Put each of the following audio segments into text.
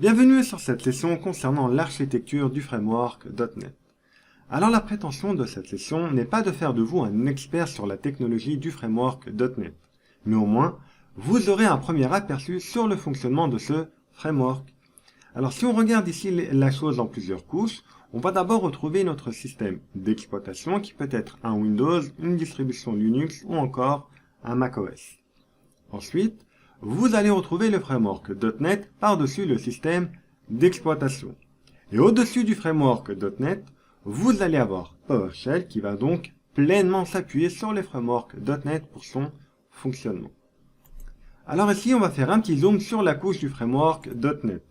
Bienvenue sur cette session concernant l'architecture du framework .NET. Alors la prétention de cette session n'est pas de faire de vous un expert sur la technologie du framework .NET, mais au moins, vous aurez un premier aperçu sur le fonctionnement de ce framework. Alors si on regarde ici la chose en plusieurs couches, on va d'abord retrouver notre système d'exploitation qui peut être un Windows, une distribution Linux ou encore un macOS. Ensuite, vous allez retrouver le framework .NET par-dessus le système d'exploitation. Et au-dessus du framework .NET, vous allez avoir PowerShell qui va donc pleinement s'appuyer sur les frameworks .NET pour son fonctionnement. Alors ici, on va faire un petit zoom sur la couche du framework .NET.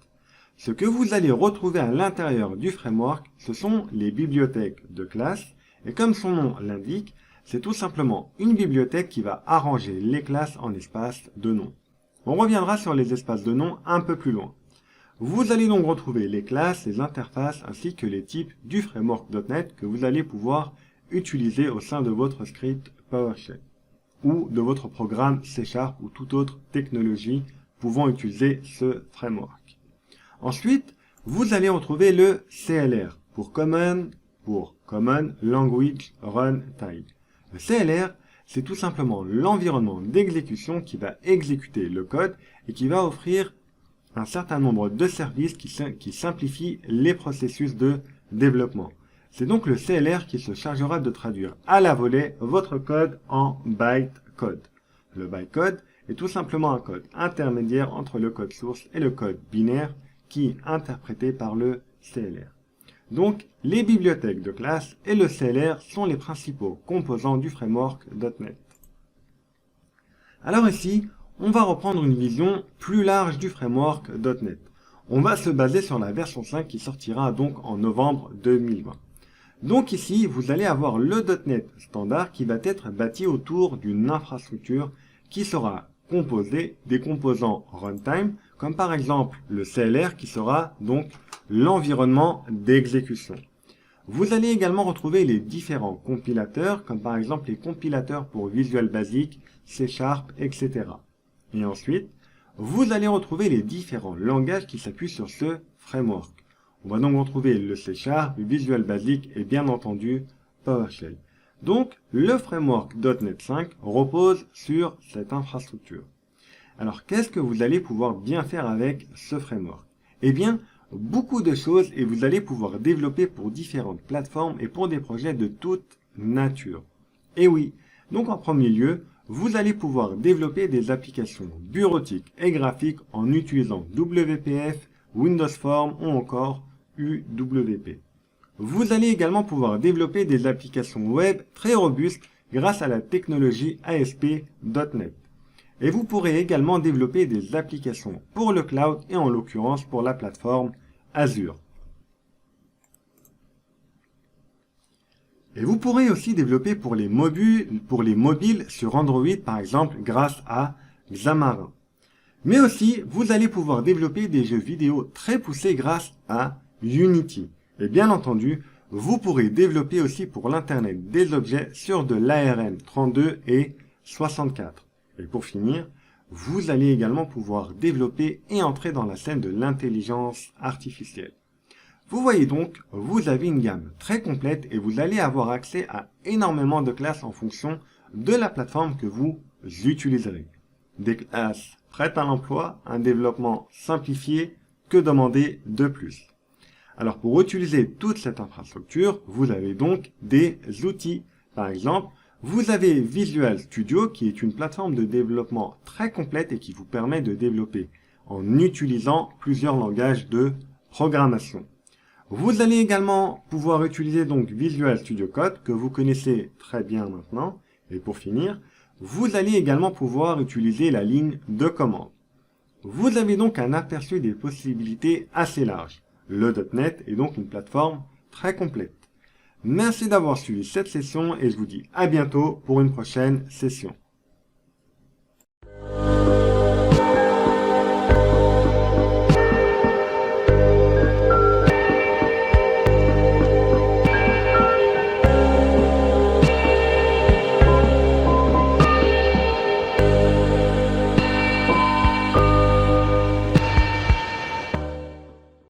Ce que vous allez retrouver à l'intérieur du framework, ce sont les bibliothèques de classe. Et comme son nom l'indique, c'est tout simplement une bibliothèque qui va arranger les classes en espaces de noms. On reviendra sur les espaces de noms un peu plus loin. Vous allez donc retrouver les classes, les interfaces ainsi que les types du framework .NET que vous allez pouvoir utiliser au sein de votre script PowerShell ou de votre programme C# ou toute autre technologie pouvant utiliser ce framework. Ensuite, vous allez retrouver le CLR pour Common Language Runtime. Le CLR, c'est tout simplement l'environnement d'exécution qui va exécuter le code et qui va offrir un certain nombre de services qui simplifient les processus de développement. C'est donc le CLR qui se chargera de traduire à la volée votre code en bytecode. Le bytecode est tout simplement un code intermédiaire entre le code source et le code binaire qui est interprété par le CLR. Donc, les bibliothèques de classe et le CLR sont les principaux composants du framework .NET. Alors ici, on va reprendre une vision plus large du framework .NET. On va se baser sur la version 5 qui sortira donc en novembre 2020. Donc ici, vous allez avoir le .NET standard qui va être bâti autour d'une infrastructure qui sera composée des composants runtime, comme par exemple le CLR qui sera donc l'environnement d'exécution. Vous allez également retrouver les différents compilateurs, comme par exemple les compilateurs pour Visual Basic, C#, etc. Et ensuite, vous allez retrouver les différents langages qui s'appuient sur ce framework. On va donc retrouver le C#, le Visual Basic et bien entendu PowerShell. Donc, le framework .NET 5 repose sur cette infrastructure. Alors, qu'est-ce que vous allez pouvoir bien faire avec ce framework? Eh bien, beaucoup de choses et vous allez pouvoir développer pour différentes plateformes et pour des projets de toute nature. Et oui, donc en premier lieu, vous allez pouvoir développer des applications bureautiques et graphiques en utilisant WPF, Windows Form ou encore UWP. Vous allez également pouvoir développer des applications web très robustes grâce à la technologie ASP.NET. Et vous pourrez également développer des applications pour le cloud et en l'occurrence pour la plateforme Azure. Et vous pourrez aussi développer pour les mobiles sur Android par exemple grâce à Xamarin. Mais aussi, vous allez pouvoir développer des jeux vidéo très poussés grâce à Unity. Et bien entendu, vous pourrez développer aussi pour l'Internet des objets sur de l'ARM 32 et 64. Et pour finir, vous allez également pouvoir développer et entrer dans la scène de l'intelligence artificielle. Vous voyez donc, vous avez une gamme très complète et vous allez avoir accès à énormément de classes en fonction de la plateforme que vous utiliserez. Des classes prêtes à l'emploi, un développement simplifié, que demander de plus? Alors pour utiliser toute cette infrastructure, vous avez donc des outils. Par exemple, vous avez Visual Studio qui est une plateforme de développement très complète et qui vous permet de développer en utilisant plusieurs langages de programmation. Vous allez également pouvoir utiliser donc Visual Studio Code que vous connaissez très bien maintenant. Et pour finir, vous allez également pouvoir utiliser la ligne de commande. Vous avez donc un aperçu des possibilités assez larges. Le .NET est donc une plateforme très complète. Merci d'avoir suivi cette session et je vous dis à bientôt pour une prochaine session.